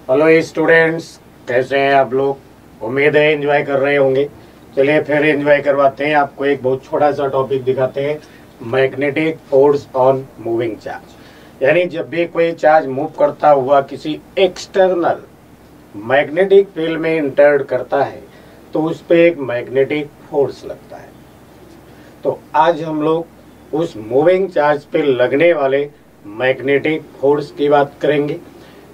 Hello students, कैसे हैं आप लोग। उम्मीद है एंजॉय कर रहे होंगे। चलिए फिर एंजॉय करवाते हैं। आपको एक बहुत छोटा सा टॉपिक दिखाते हैं, magnetic force on moving charge. यानी जब भी कोई चार्ज मूव करता हुआ किसी एक्सटर्नल मैग्नेटिक फील्ड में इंटर करता है तो उस पर एक मैग्नेटिक फोर्स लगता है। तो आज हम लोग उस मूविंग चार्ज पे लगने वाले मैग्नेटिक फोर्स की बात करेंगे।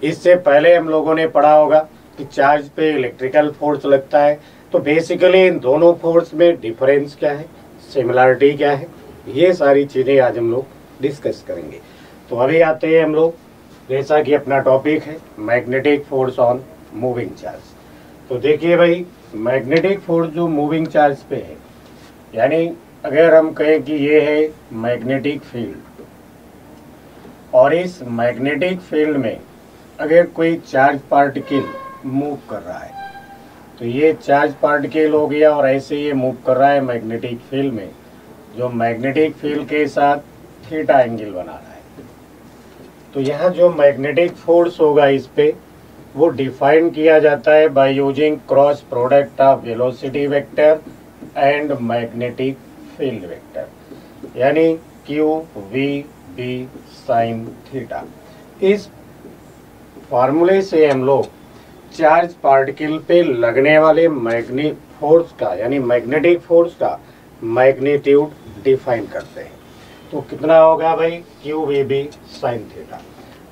इससे पहले हम लोगों ने पढ़ा होगा कि चार्ज पे इलेक्ट्रिकल फोर्स लगता है। तो बेसिकली इन दोनों फोर्स में डिफरेंस क्या है, सिमिलरिटी क्या है, ये सारी चीज़ें आज हम लोग डिस्कस करेंगे। तो अभी आते हैं हम लोग, जैसा कि अपना टॉपिक है magnetic force on moving charge. तो देखिए भाई, मैग्नेटिक फोर्स जो मूविंग चार्ज पे है, यानी अगर हम कहें कि ये है मैग्नेटिक फील्ड और इस मैग्नेटिक फील्ड में अगर कोई चार्ज पार्टिकल मूव कर रहा है तो ये चार्ज पार्टिकल हो गया और ऐसे ये मूव कर रहा है मैग्नेटिक फील्ड में, जो मैग्नेटिक फील्ड के साथ थीटा एंगल बना रहा है। तो यहाँ जो मैग्नेटिक फोर्स होगा इस पे वो डिफाइन किया जाता है by using cross product of velocity vector and magnetic field vector, यानी Q we B sine theta. इस फार्मूले से हम लोग चार्ज पार्टिकल पे लगने वाले मैग्नेटिक फोर्स का यानी मैग्नेटिक फोर्स का मैग्नीट्यूड डिफाइन करते हैं। तो कितना होगा भाई, q we B sine theta.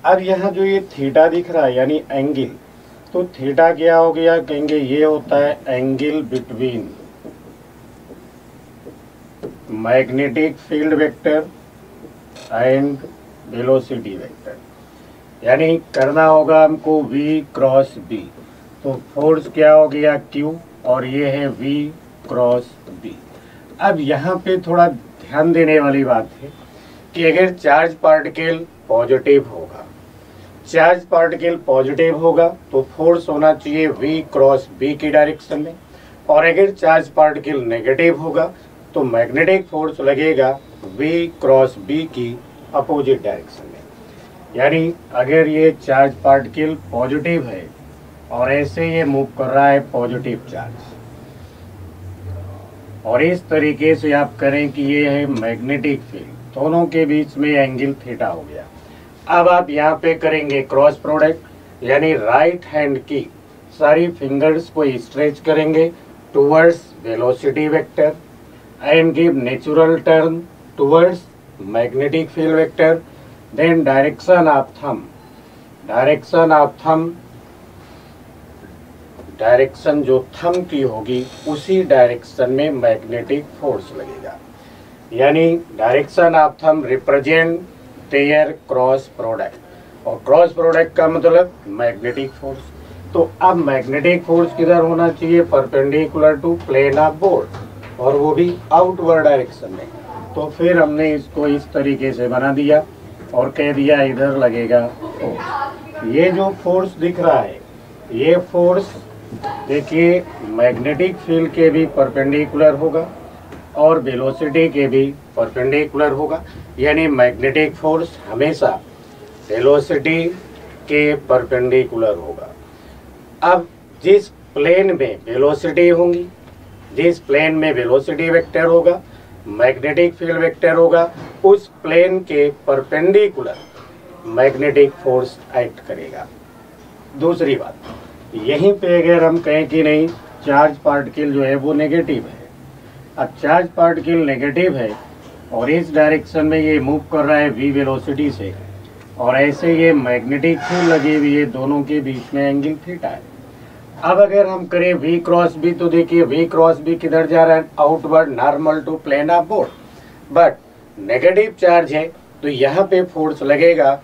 अब यहाँ जो ये थीटा दिख रहा है यानी एंगल, तो थीटा क्या हो गया, कहेंगे ये होता है angle between magnetic field vector and velocity vector, यानी करना होगा हमको v क्रॉस b। तो फोर्स क्या हो गया q और ये है v क्रॉस b। अब यहाँ पे थोड़ा ध्यान देने वाली बात है कि अगर चार्ज पार्टिकल पॉजिटिव होगा, चार्ज पार्टिकल पॉजिटिव होगा तो फोर्स होना चाहिए v क्रॉस b की डायरेक्शन में, और अगर चार्ज पार्टिकल नेगेटिव होगा तो मैग्नेटिक फोर्स लगेगा v क्रॉस b की अपोजिट डायरेक्शन में। यानी अगर ये चार्ज पार्टिकल पॉजिटिव है और ऐसे ये मूव कर रहा है पॉजिटिव चार्ज, और इस तरीके से आप करें कि ये है मैग्नेटिक फील्ड, दोनों के बीच में एंगल थीटा हो गया। अब आप यहाँ पे करेंगे क्रॉस प्रोडक्ट, यानी राइट हैंड की सारी फिंगर्स को स्ट्रेच करेंगे towards velocity vector and give natural turn towards magnetic field vector. Then direction of thumb, direction जो थंब की होगी उसी डायरेक्शन में मैग्नेटिक फोर्स लगेगा। यानी direction of thumb represent their cross product, और क्रॉस प्रोडक्ट का मतलब मैग्नेटिक फोर्स। तो अब मैग्नेटिक फोर्स किधर होना चाहिए, perpendicular to plane of board, और वो भी आउटवर्ड डायरेक्शन में। तो फिर हमने इसको इस तरीके से बना दिया और कह दिया इधर लगेगा फोर्स। ये जो फोर्स दिख रहा है ये फोर्स देखिए मैग्नेटिक फील्ड के भी परपेंडिकुलर होगा और वेलोसिटी के भी परपेंडिकुलर होगा, यानी मैग्नेटिक फोर्स हमेशा वेलोसिटी के परपेंडिकुलर होगा। अब जिस प्लेन में वेलोसिटी होंगी, जिस प्लेन में वेलोसिटी वेक्टर होगा, मैग्नेटिक फील्ड वेक्टर होगा, उस प्लेन के परपेंडिकुलर मैग्नेटिक फोर्स एक्ट करेगा। दूसरी बात, यहीं पे अगर हम कहें कि नहीं चार्ज पार्टिकल जो है वो नेगेटिव है, अब चार्ज पार्टिकल नेगेटिव है और इस डायरेक्शन में ये मूव कर रहा है v वेलोसिटी से, और ऐसे ये मैग्नेटिक फील्ड लगी हुई है, दोनों के बीच में एंगल थीटा है। अब अगर हम करें v क्रॉस b, तो देखिए v क्रॉस b किधर जा रहा है, outward normal to plane of board, but negative charge है तो यहाँ पे फोर्स लगेगा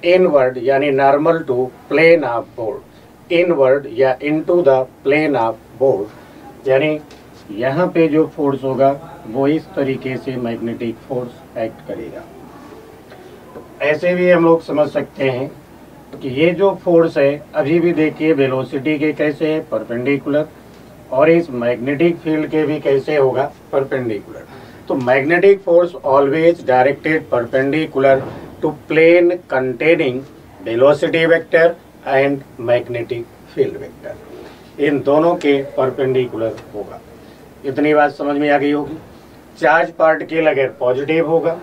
इनवर्ड, यानी normal to plane of board, inward या into the plane of board, यानी यहाँ पे जो फोर्स होगा वो इस तरीके से मैग्नेटिक फोर्स एक्ट करेगा। ऐसे भी हम लोग समझ सकते हैं कि ये जो फोर्स है अभी भी देखिए वेलोसिटी के कैसे है परपेंडिकुलर, और इस मैग्नेटिक फील्ड के भी कैसे होगा परपेंडिकुलर। तो magnetic force always directed perpendicular to plane containing velocity vector and magnetic field vector, इन दोनों के परपेंडिकुलर होगा। इतनी बात समझ में आ गई होगी। चार्ज पार्टिकल अगर पॉजिटिव होगा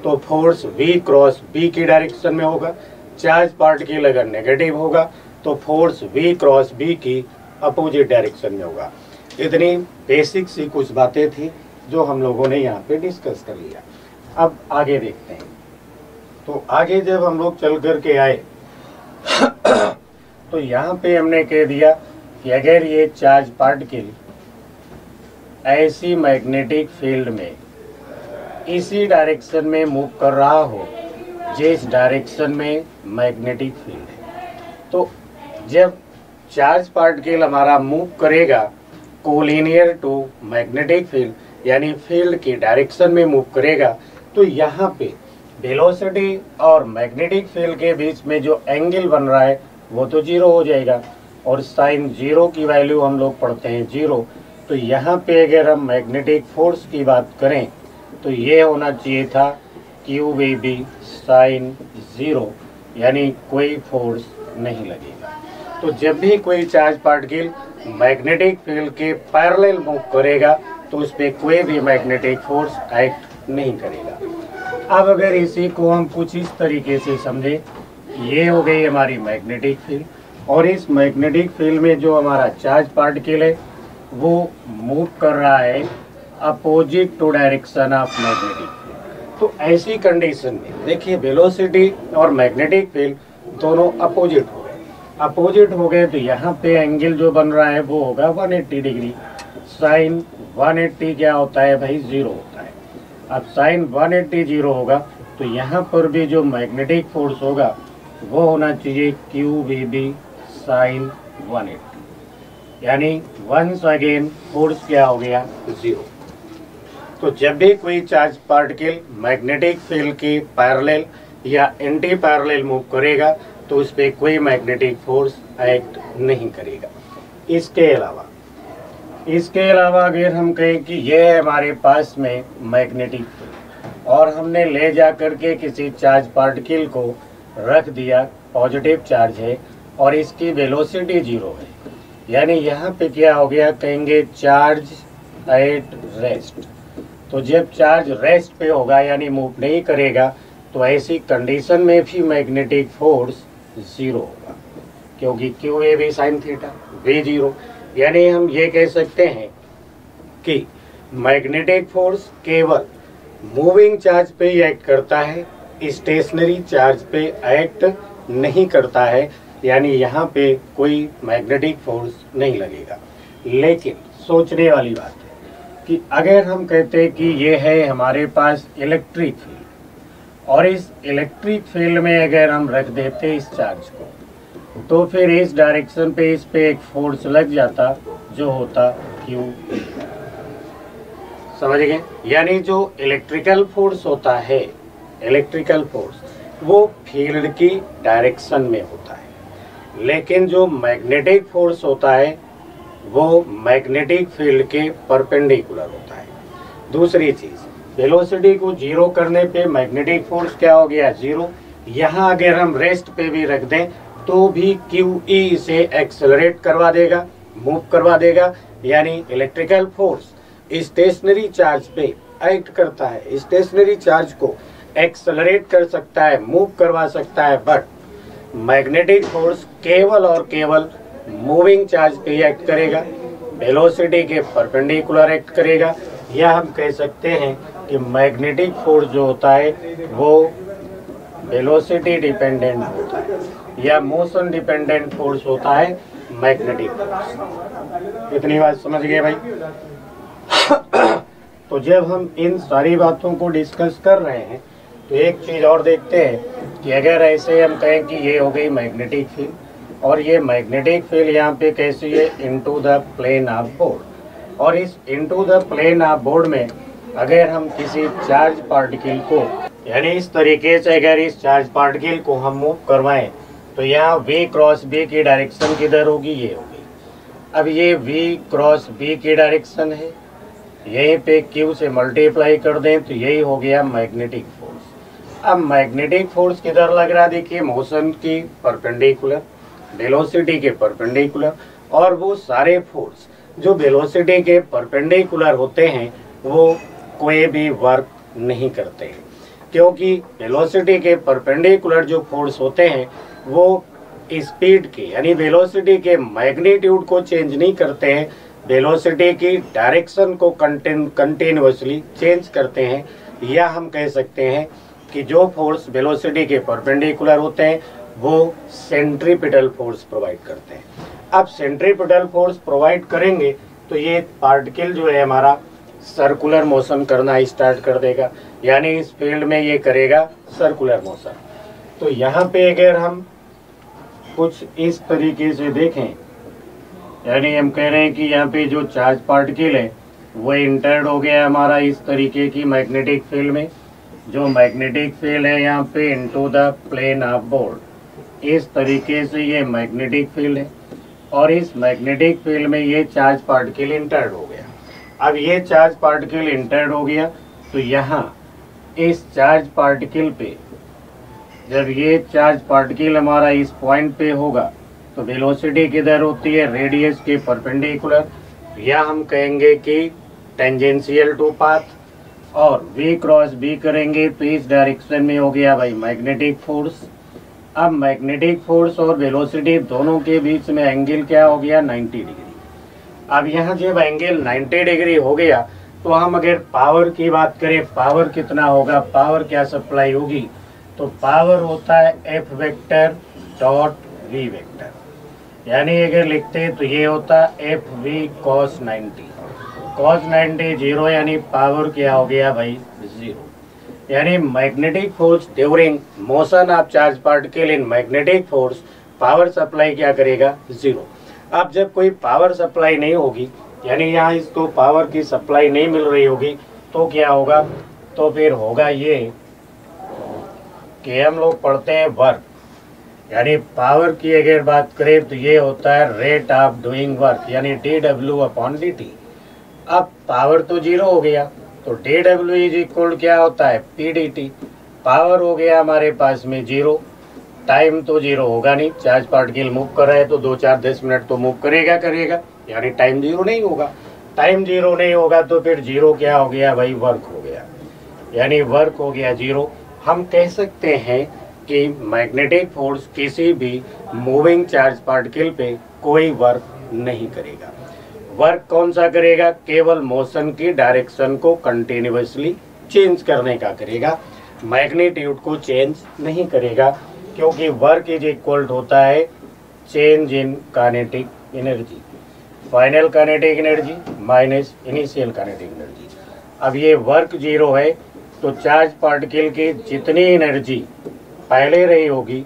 तो फोर्स V क्रॉस B की डायरेक्शन में होगा। चार्ज पार्टिकल अगर नेगेटिव होगा तो फोर्स V क्रॉस B की अपोजिट डायरेक्शन में होगा। इतनी बेसिक सी कुछ बातें थी जो हम लोगों ने यहाँ पे डिस्कस कर लिया। अब आगे देखते हैं। तो आगे जब हम लोग चल कर के आए तो यहाँ पे हमने कह दिया कि अगर ये चार्ज पार्टिकल ऐसी मैग्नेटिक फील्ड में इसी डायरेक्शन में मूव कर रहा हो जिस डायरेक्शन में मैग्नेटिक फील्ड है, तो जब चार्ज पार्टिकल हमारा मूव करेगा कोलिनियर टू मैग्नेटिक फील्ड यानी फील्ड की डायरेक्शन में मूव करेगा, तो यहाँ पे वेलोसिटी और मैग्नेटिक फील्ड के बीच में जो एंगल बन रहा है वो तो जीरो हो जाएगा, और साइन जीरो की वैल्यू हम लोग पढ़ते हैं जीरो। तो यहाँ पे अगर हम मैग्नेटिक फोर्स की बात करें तो ये होना चाहिए था QVB साइन जीरो, यानी कोई फोर्स नहीं लगेगा। तो जब भी कोई चार्ज पार्टिकल मैग्नेटिक फील्ड के पैरेलल मूव करेगा तो उस पर कोई भी मैग्नेटिक फोर्स एक्ट नहीं करेगा। अब अगर इसी को हम कुछ इस तरीके से समझें, ये हो गई हमारी मैग्नेटिक फील्ड, और इस मैग्नेटिक फील्ड में जो हमारा चार्ज पार्टिकल है वो मूव कर रहा है opposite to direction of magnetic field. तो ऐसी कंडीशन में देखिए वेलोसिटी और मैग्नेटिक फील्ड दोनों अपोजिट हो गए। अपोजिट हो गए तो यहाँ पे एंगल जो बन रहा है वो होगा 180 डिग्री। साइन 180 क्या होता है भाई, जीरो होता है। अब साइन 180 जीरो होगा तो यहाँ पर भी जो मैग्नेटिक फोर्स होगा वो होना चाहिए QVB साइन 180, यानी वंस अगेन फोर्स क्या हो गया, जीरो। तो जब भी कोई चार्ज पार्टिकल मैग्नेटिक फील्ड के पैरेलल या एंटी पैरेलल मूव करेगा तो उस पर कोई मैग्नेटिक फोर्स एक्ट नहीं करेगा। इसके अलावा अगर हम कहें कि ये है हमारे पास में मैग्नेटिक फील्ड और हमने ले जा करके किसी चार्ज पार्टिकल को रख दिया, पॉजिटिव चार्ज है और इसकी वेलोसिटी जीरो है, यानी यहाँ पे क्या हो गया, कहेंगे चार्ज एट रेस्ट। तो जब चार्ज रेस्ट पे होगा यानी मूव नहीं करेगा तो ऐसी कंडीशन में भी मैग्नेटिक फोर्स जीरो होगा, क्योंकि QAB sine theta V zero. यानी हम ये कह सकते हैं कि मैग्नेटिक फोर्स केवल मूविंग चार्ज पे ही एक्ट करता है, स्टेशनरी चार्ज पे एक्ट नहीं करता है, यानी यहाँ पे कोई मैग्नेटिक फोर्स नहीं लगेगा। लेकिन सोचने वाली बात है कि अगर हम कहते हैं कि ये है हमारे पास इलेक्ट्रिक फील्ड और इस इलेक्ट्रिक फील्ड में अगर हम रख देते इस चार्ज को तो फिर इस डायरेक्शन पे इस पे एक फोर्स लग जाता जो होता Q। समझ गए? यानी जो इलेक्ट्रिकल फोर्स होता है, इलेक्ट्रिकल फोर्स वो फील्ड की डायरेक्शन में होता है, लेकिन जो मैग्नेटिक फोर्स होता है वो मैग्नेटिक फील्ड के परपेंडिकुलर होता है। दूसरी चीज, वेलोसिटी को जीरो करने पे मैग्नेटिक फोर्स क्या हो गया, जीरो। यहाँ अगर हम रेस्ट पे भी रख दें तो भी QE से एक्सेलरेट करवा देगा, मूव करवा देगा, यानी इलेक्ट्रिकल फोर्स स्टेशनरी चार्ज पे एक्ट करता है, स्टेशनरी चार्ज को एक्सेलरेट कर सकता है, मूव करवा सकता है, बट मैग्नेटिक फोर्स केवल और केवल मूविंग चार्ज पे एक्ट करेगा, वेलोसिटी के परपेंडिकुलर एक्ट करेगा। या हम कह सकते हैं कि मैग्नेटिक फोर्स जो होता है वो वेलोसिटी डिपेंडेंट होता है या मोशन डिपेंडेंट फोर्स होता है मैग्नेटिक फोर्स। इतनी बात समझ गए भाई? तो जब हम इन सारी बातों को डिस्कस कर रहे हैं तो एक चीज और देखते हैं कि अगर ऐसे हम कहें कि ये हो गई मैग्नेटिक फील्ड और ये मैग्नेटिक फील्ड यहाँ पे कैसी है, into the plane of board, और इस into the plane of board में अगर हम किसी चार्ज पार्टिकल को यानी इस तरीके से अगर इस चार्ज पार्टिकल को हम मूव करवाएं तो यहाँ V क्रॉस B की डायरेक्शन किधर होगी, ये होगी। अब ये V क्रॉस B की डायरेक्शन है, यहीं पे Q से मल्टीप्लाई कर दें तो यही हो गया मैग्नेटिक फोर्स। अब मैग्नेटिक फोर्स किधर लग रहा है, देखिए मोशन की परपेंडिकुलर, वेलोसिटी के परपेंडिकुलर, और वो सारे फोर्स जो वेलोसिटी के परपेंडिकुलर होते हैं वो कोई भी वर्क नहीं करते हैं, क्योंकि वेलोसिटी के परपेंडिकुलर जो फोर्स होते हैं वो स्पीड के यानी वेलोसिटी के मैग्नीट्यूड को चेंज नहीं करते हैं, वेलोसिटी की डायरेक्शन को कंटिन्यूअसली चेंज करते हैं। या हम कह सकते हैं कि जो फोर्स वेलोसिटी के परपेंडिकुलर होते हैं वो सेंट्रीपिटल फोर्स प्रोवाइड करते हैं। अब सेंट्रीपिटल फोर्स प्रोवाइड करेंगे तो ये पार्टिकल जो है हमारा सर्कुलर मोशन करना स्टार्ट कर देगा, यानी इस फील्ड में ये करेगा सर्कुलर मोशन। तो यहाँ पे अगर हम कुछ इस तरीके से देखें, यानी हम कह रहे हैं कि यहाँ पे जो चार्ज पार्टिकल है वो इंटर्ड हो गया हमारा इस तरीके की मैग्नेटिक फील्ड में। जो मैग्नेटिक फील्ड है यहाँ पे into the plane of board, इस तरीके से ये मैग्नेटिक फील्ड है और इस मैग्नेटिक फील्ड में ये चार्ज पार्टिकल इंटर्ड हो गया। अब ये चार्ज पार्टिकल इंटर्ड हो गया तो यहाँ इस चार्ज पार्टिकल पे जब ये चार्ज पार्टिकल हमारा इस पॉइंट पे होगा तो वेलोसिटी किधर होती है, रेडियस के परपेंडिकुलर, या हम कहेंगे कि टेंजेंशियल टू पाथ, और v क्रॉस b करेंगे तो इस डायरेक्शन में हो गया भाई मैग्नेटिक फोर्स। अब मैग्नेटिक फोर्स और वेलोसिटी दोनों के बीच में एंगल क्या हो गया, 90 डिग्री। अब यहाँ जब एंगल 90 डिग्री हो गया तो हम अगर पावर की बात करें, पावर कितना होगा, पावर क्या सप्लाई होगी, तो पावर होता है F vector dot V vector, यानी अगर लिखते हैं तो ये होता है FV cos 90। cos 90 जीरो, यानी पावर क्या हो गया भाई, जीरो। यानी magnetic force during motion of charge particle in magnetic force, power supply क्या करेगा, जीरो। अब जब कोई पावर सप्लाई नहीं होगी, यानी यहाँ इसको पावर की सप्लाई नहीं मिल रही होगी, तो क्या होगा, तो फिर होगा ये कि हम लोग पढ़ते हैं वर्क, यानी पावर की अगर बात करें तो ये होता है रेट ऑफ डूइंग वर्क, यानी dW/dt। अब पावर तो जीरो हो गया तो dW इज इक्वल क्या होता है, pdt। पावर हो गया हमारे पास में जीरो, टाइम तो जीरो होगा नहीं, चार्ज पार्टिकल मूव कर रहा है तो 2-4-10 मिनट तो मूव करेगा, यानी टाइम जीरो नहीं होगा। टाइम जीरो नहीं होगा तो फिर जीरो क्या हो गया भाई, वर्क हो गया, यानी वर्क हो गया जीरो। हम कह सकते हैं कि मैग्नेटिक फोर्स किसी भी मूविंग चार्ज पार्टिकल पे कोई वर्क नहीं करेगा। वर्क कौन सा करेगा, केवल मोशन की डायरेक्शन को कंटिन्यूअसली चेंज करने का करेगा, मैग्नीट्यूड को चेंज नहीं करेगा, क्योंकि वर्क इज इक्वल होता है change in kinetic energy, final kinetic energy minus initial kinetic energy. अब ये वर्क जीरो है तो चार्ज पार्टिकल की जितनी एनर्जी पहले रही होगी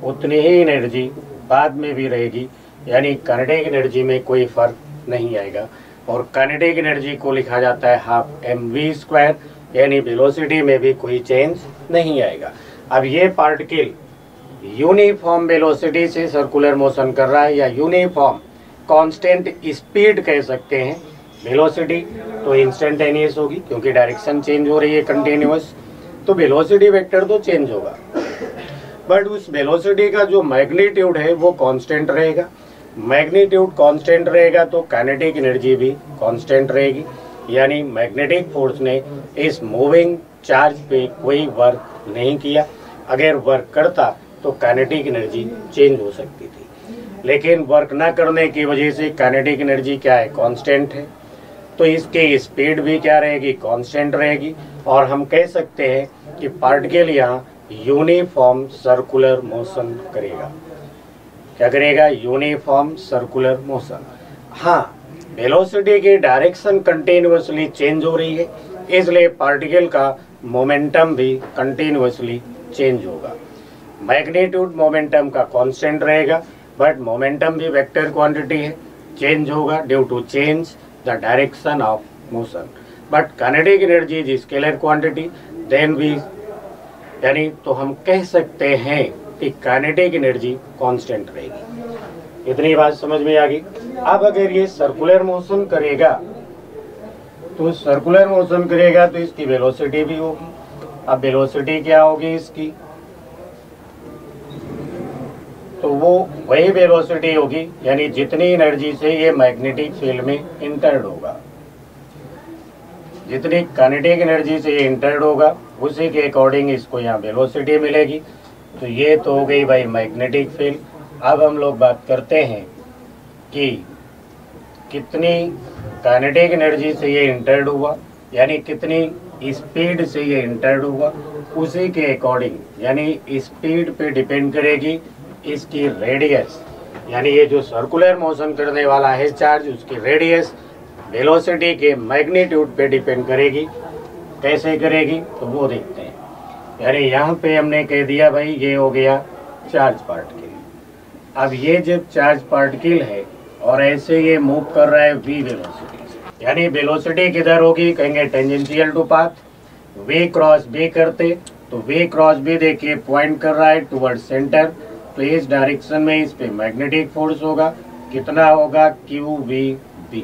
उतनी ही एनर्जी बाद में भी रहेगी, यानी काइनेटिक एनर्जी में कोई फर्क नहीं आएगा। और काइनेटिक एनर्जी को लिखा जाता है हाफ mv², यानी वेलोसिटी में भी कोई चेंज नहीं आएगा। अब ये पार्टिकल यूनिफॉर्म वेलोसिटी से सर्कुलर मोशन कर रहा है, या यूनिफॉर्म कांस्टेंट स्पीड कह सकते हैं। वेलोसिटी तो इंस्टेंटेनियस होगी क्योंकि डायरेक्शन चेंज हो रही है कंटिन्यूअस, तो वेलोसिटी वेक्टर तो चेंज होगा, बट उस वेलोसिटी का जो मैग्नीट्यूड है वो कांस्टेंट रहेगा। मैग्नीट्यूड कांस्टेंट रहेगा तो काइनेटिक एनर्जी भी कांस्टेंट रहेगी, यानी मैग्नेटिक फोर्स ने इस मूविंग चार्ज पे कोई वर्क नहीं किया। अगर वर्क करता तो काइनेटिक एनर्जी चेंज हो सकती थी, लेकिन वर्क ना करने की वजह से काइनेटिक एनर्जी क्या है, कांस्टेंट है, तो इसकी स्पीड भी क्या रहेगी, कांस्टेंट रहेगी। और हम कह सकते हैं कि पार्टिकल यहाँ यूनिफॉर्म सर्कुलर मोशन करेगा। क्या करेगा, यूनिफॉर्म सर्कुलर मोशन। हाँ, वेलोसिटी की डायरेक्शन कंटिन्यूअसली चेंज हो रही है, इसलिए पार्टिकल का मोमेंटम भी कंटिन्यूअसली चेंज होगा। मैग्नीट्यूड मोमेंटम का कांस्टेंट रहेगा, बट मोमेंटम भी वेक्टर क्वांटिटी है, चेंज होगा due to change the direction of motion. But kinetic energy is scalar quantity, then भी, यानी तो हम कह सकते हैं कि काइनेटिक एनर्जी कांस्टेंट रहेगी। इतनी बात समझ में आ गई। अब अगर ये सर्कुलर मोशन करेगा तो सर्कुलर मोशन करेगा तो इसकी वेलोसिटी भी होगी। अब वेलोसिटी क्या होगी इसकी, तो वो वही वेलोसिटी होगी, यानी जितनी एनर्जी से ये मैग्नेटिक फील्ड में इंटर्ड होगा, जितनी काइनेटिक एनर्जी से ये इंटर्ड होगा उसी के अकॉर्डिंग इसको यहाँ वेलोसिटी मिलेगी। तो ये तो हो गई भाई मैग्नेटिक फील्ड। अब हम लोग बात करते हैं कि कितनी काइनेटिक एनर्जी से ये इंटर्ड हुआ, यानी कितनी स्पीड से ये इंटर्ड हुआ, उसी के अकॉर्डिंग यानी स्पीड पे डिपेंड करेगी इसकी रेडियस, यानी ये जो सर्कुलर मोशन करने वाला है चार्ज उसकी रेडियस वेलोसिटी के मैग्नीट्यूड पे डिपेंड करेगी। कैसे करेगी तो वो देखते हैं। यानी यहाँ पे हमने कह दिया भाई ये हो गया चार्ज पार्टिकल। अब ये जब चार्ज पार्टिकल है और ऐसे ये मूव कर रहा है v वेलोसिटी से, यानी वेलोसिटी किधर होगी, कहेंगे tangential to path. v cross b करते तो v क्रॉस b देखिए पॉइंट कर रहा है टुवर्ड सेंटर, तो इस डायरेक्शन में इस पे मैग्नेटिक फोर्स होगा, कितना होगा QVB।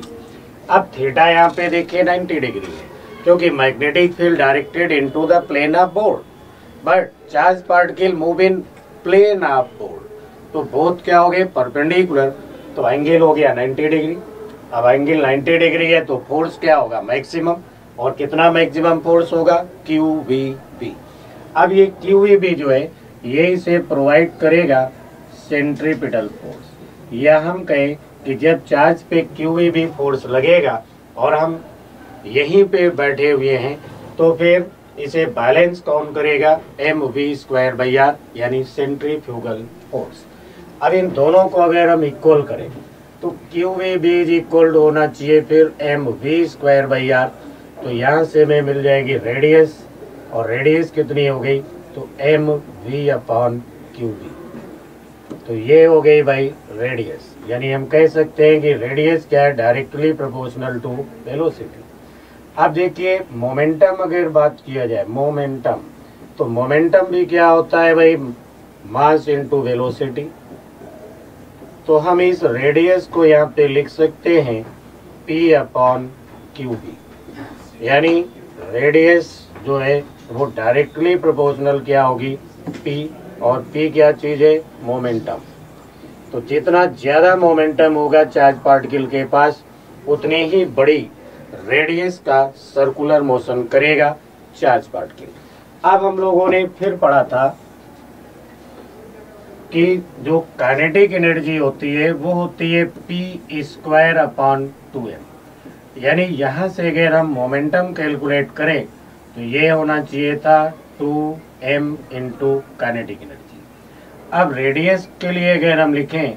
अब थीटा यहाँ पे देखिए 90 डिग्री है, क्योंकि magnetic field directed into the plane of board, but charge particle move in plane of board. तो बोथ क्या हो गए परपेंडिकुलर, तो एंगल हो गया 90 डिग्री। अब एंगल 90 डिग्री है तो फोर्स क्या होगा मैक्सिमम, और कितना मैक्सिमम फोर्स होगा QVB। अब ये QVB जो है ये इसे प्रोवाइड करेगा सेंट्रीपिटल फोर्स, या हम कहें कि जब चार्ज पे QVB फोर्स लगेगा और हम यहीं पे बैठे हुए हैं तो फिर इसे बैलेंस कौन करेगा mv²/r, यानी सेंट्रीफ्यूगल फोर्स। अब इन दोनों को अगर हम इक्वल करें तो QVB इज इक्वल होना चाहिए फिर mv²/r। तो यहाँ से हमें मिल जाएगी रेडियस, और रेडियस कितनी हो गई तो mv/qv। तो ये हो गई भाई रेडियस, यानी हम कह सकते हैं कि रेडियस क्या है डायरेक्टली प्रोपोर्शनल टू वेलोसिटी। अब देखिए मोमेंटम अगर बात किया जाए मोमेंटम, तो मोमेंटम भी क्या होता है भाई मास इनटू वेलोसिटी। तो हम इस रेडियस को यहाँ पे लिख सकते हैं P/qv, यानी रेडियस जो है वो डायरेक्टली प्रोपोर्शनल क्या होगी P, और P क्या चीज़ है मोमेंटम। तो जितना ज़्यादा मोमेंटम होगा चार्ज पार्टिकल के पास उतनी ही बड़ी रेडियस का सर्कुलर मोशन करेगा चार्ज पार्टिकल। अब हम लोगों ने फिर पढ़ा था कि जो काइनेटिक एनर्जी होती है वो होती है P²/2m, यानी यहाँ से अगर हम मोमेंटम कैलकुलेट करें तो ये होना चाहिए था 2m इंटू काइनेटिक एनर्जी। अब रेडियस के लिए अगर हम लिखें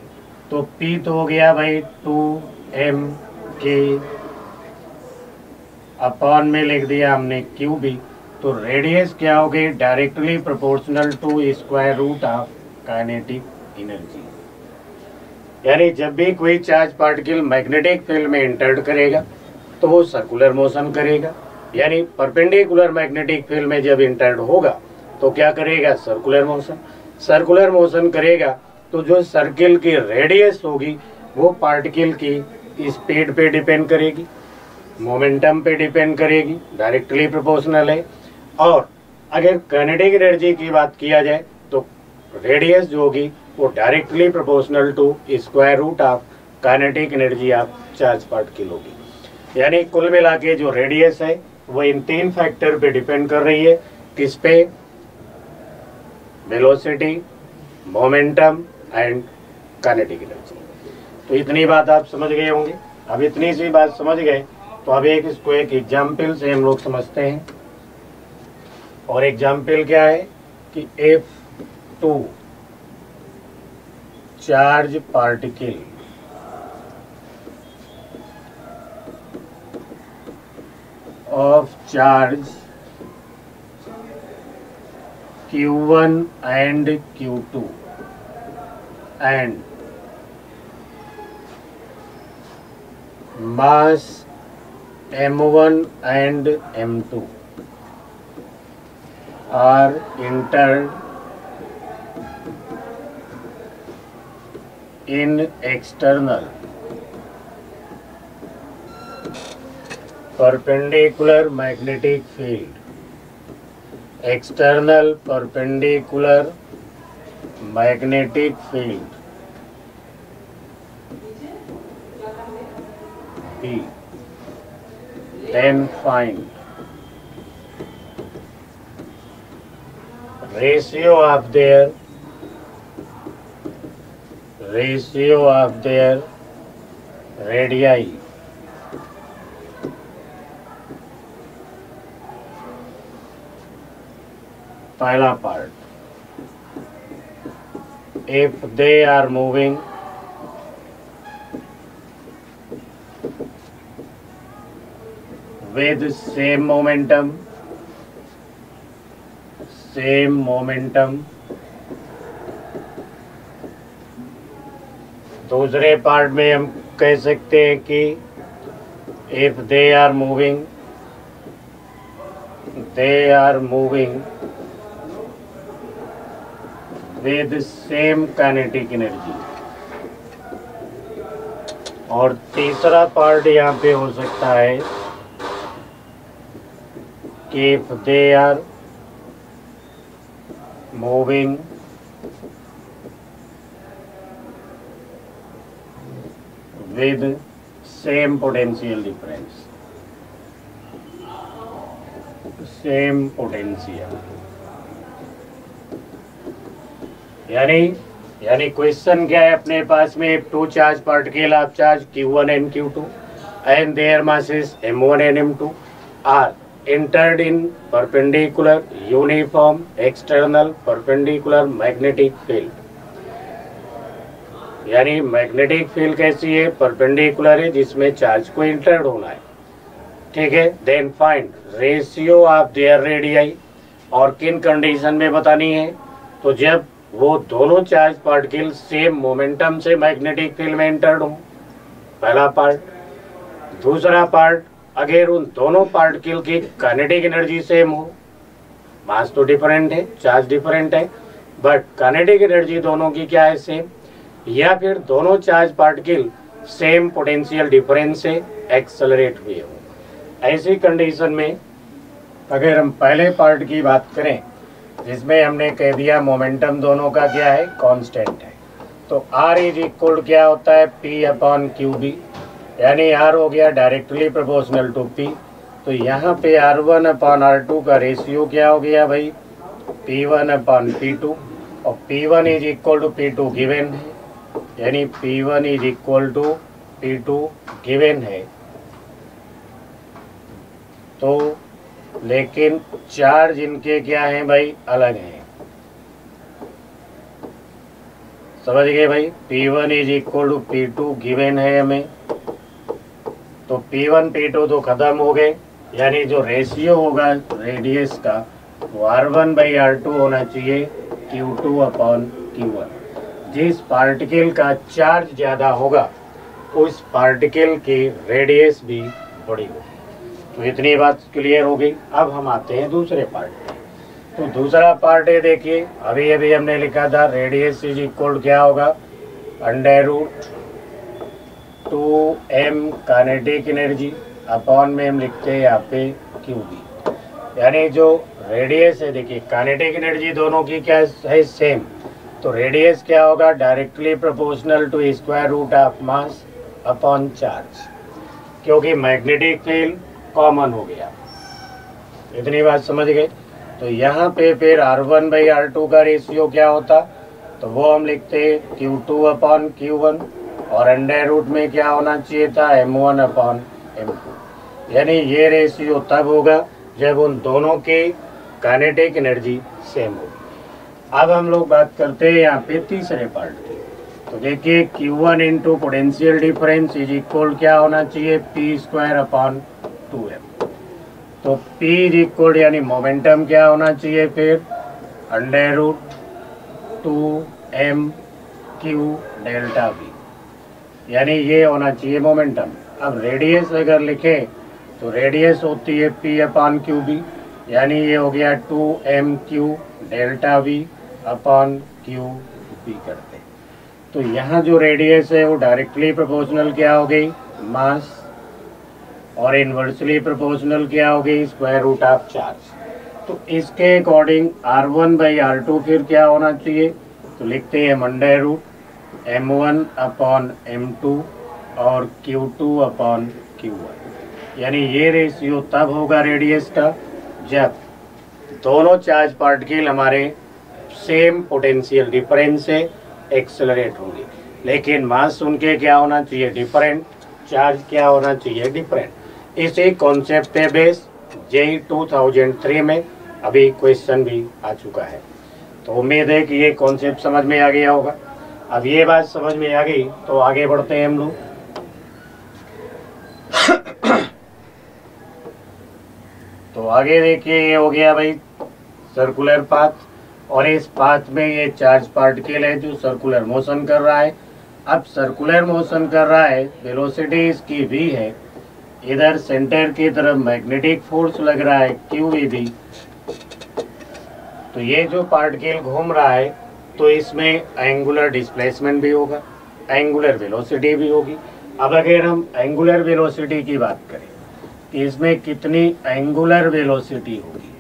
तो P तो हो गया भाई 2m के अपॉन में लिख दिया हमने QB। तो रेडियस क्या हो गई directly proportional to square root of kinetic energy. यानी जब भी कोई चार्ज पार्टिकल मैग्नेटिक फील्ड में इंटर्ड करेगा तो वो सर्कुलर मोशन करेगा, यानी परपेंडिकुलर मैग्नेटिक फील्ड में जब इंटर्ड होगा तो क्या करेगा सर्कुलर मोशन। सर्कुलर मोशन करेगा तो जो सर्किल की रेडियस होगी वो पार्टिकल की स्पीड पे डिपेंड करेगी, मोमेंटम पे डिपेंड करेगी, डायरेक्टली प्रोपोर्शनल है। और अगर काइनेटिक एनर्जी की बात किया जाए तो रेडियस जो होगी वो directly proportional to square root of kinetic energy of charge particle होगी। यानी कुल मिला के जो रेडियस है वो इन तीन फैक्टर पे डिपेंड कर रही है, किस पे, velocity, momentum and kinetic energy. तो इतनी बात आप समझ गए होंगे। अब इतनी सी बात समझ गए तो अब इसको एक एग्जाम्पल से हम लोग समझते हैं। और एग्जाम्पल क्या है कि F2 charge particle of charge Q1 and Q2 and mass M1 and M2 are entered in external perpendicular magnetic field, external perpendicular magnetic field P, then find ratio of their radii. पहला part, if they are moving with same momentum, दूसरे part में हम कह सकते हैं कि if they are moving with same kinetic energy, और तीसरा पार्ट यहाँ पे हो सकता है कि if they are moving with same potential difference, यानी क्वेश्चन क्या है अपने पास में, two charge particle of charge Q1 and Q2 and their masses M1 and M2 are entered in perpendicular uniform external perpendicular magnetic field. यानी magnetic field कैसी है, perpendicular है, जिसमें चार्ज को इंटर्ड होना है, ठीक है। Then find ratio of their radii, और किन कंडीशन में बतानी है, तो जब वो दोनों चार्ज पार्टिकल सेम मोमेंटम से मैग्नेटिक फील्ड में इंटर्ड हो, पहला पार्ट। दूसरा पार्ट, अगर उन दोनों पार्टिकल की काइनेटिक एनर्जी सेम हो, मास तो डिफरेंट है, चार्ज डिफरेंट है, बट काइनेटिक एनर्जी दोनों की क्या है, सेम, या फिर दोनों charge particle same potential difference से एक्सेलरेट हुए हो। ऐसी कंडीशन में अगर हम पहले पार्ट की बात करें, जिसमें हमने कह दिया मोमेंटम दोनों का क्या है, कांस्टेंट है, तो R इज इक्वल क्या होता है, P अपॉन QB, यानी R हो गया डायरेक्टली प्रोपोर्शनल टू P। तो यहाँ पे R1 अपॉन R2 का रेशियो क्या हो गया भाई, P1 अपॉन P2, और P1 is equal to P2 given है, यानी P1 is equal to P2 given है। तो लेकिन चार्ज इनके क्या हैं भाई, अलग हैं, समझ गए भाई। P1 is equal to P2 given है हमें, तो P1 P2 तो खत्म हो गए, यानी जो रेशियो होगा रेडियस का वो R1/R2 होना चाहिए Q2 अपॉन Q1। जिस पार्टिकल का चार्ज ज़्यादा होगा उस पार्टिकल की रेडियस भी बड़ी होगी। तो इतनी बात क्लियर हो गई। अब हम आते हैं दूसरे पार्ट पे। तो दूसरा पार्ट है, देखिए अभी अभी हमने लिखा था रेडियस इज इक्वल क्या होगा, √2m काइनेटिक एनर्जी अपॉन में हम लिखते हैं यहाँ पे QB, यानी जो रेडियस है, देखिए काइनेटिक एनर्जी दोनों की क्या है, सेम, तो रेडियस क्या होगा, directly proportional to square root of mass upon charge, क्योंकि मैग्नेटिक फील्ड कॉमन हो गया। इतनी बात समझ गए। तो यहाँ पे फिर R1/R2 का रेशियो क्या होता, तो वो हम लिखते हैं Q2 अपॉन Q1, और अंडर रूट में क्या होना चाहिए था, M1 अपॉन M2, यानी ये रेशियो तब होगा जब उन दोनों की काइनेटिक एनर्जी सेम होगी। अब हम लोग बात करते हैं यहाँ पे तीसरे पार्ट की। तो देखिए Q1 into potential difference is equal क्या होना चाहिए, P² अपॉन 2m। तो P इज इक्वल यानी मोमेंटम क्या होना चाहिए फिर, √2mq डेल्टा V, यानी ये होना चाहिए मोमेंटम। अब रेडियस अगर लिखे तो रेडियस होती है P अपॉन QB, यानी ये हो गया 2mq delta V upon QB करते। तो यहाँ जो रेडियस है वो डायरेक्टली प्रोपोर्शनल क्या हो गई, मास, और इन्वर्सली प्रोपोर्शनल क्या हो गई, स्क्वायर रूट ऑफ चार्ज। तो इसके अकॉर्डिंग R1/R2 फिर क्या होना चाहिए, तो लिखते हैं under root m1 upon m2 और q2 अपॉन q1। यानी ये रेशियो तब होगा रेडियस का जब दोनों चार्ज पार्टिकल हमारे सेम पोटेंशियल डिफरेंस से एक्सेलरेट होंगे, लेकिन मास उनके क्या होना चाहिए, डिफरेंट, चार्ज क्या होना चाहिए, डिफरेंट। इसी कॉन्सेप्ट पे बेस JEE 2003 में अभी क्वेश्चन भी आ चुका है। तो उम्मीद है कि ये कॉन्सेप्ट समझ में आ गया होगा। अब ये बात समझ में आ गई तो आगे बढ़ते हैं हम लोग। तो आगे देखिए, ये हो गया भाई सर्कुलर पाथ, और इस पाथ में ये चार्ज पार्टिकल है जो सर्कुलर मोशन कर रहा है। अब सर्कुलर मोशन कर रहा है, वेलोसिटी इसकी v है, इधर सेंटर की तरफ मैग्नेटिक फोर्स लग रहा है QEB। तो ये जो पार्टिकल घूम रहा है तो इसमें एंगुलर डिस्प्लेसमेंट भी होगा, एंगुलर वेलोसिटी भी होगी। अब अगर हम एंगुलर वेलोसिटी की बात करें कि इसमें कितनी एंगुलर वेलोसिटी होगी,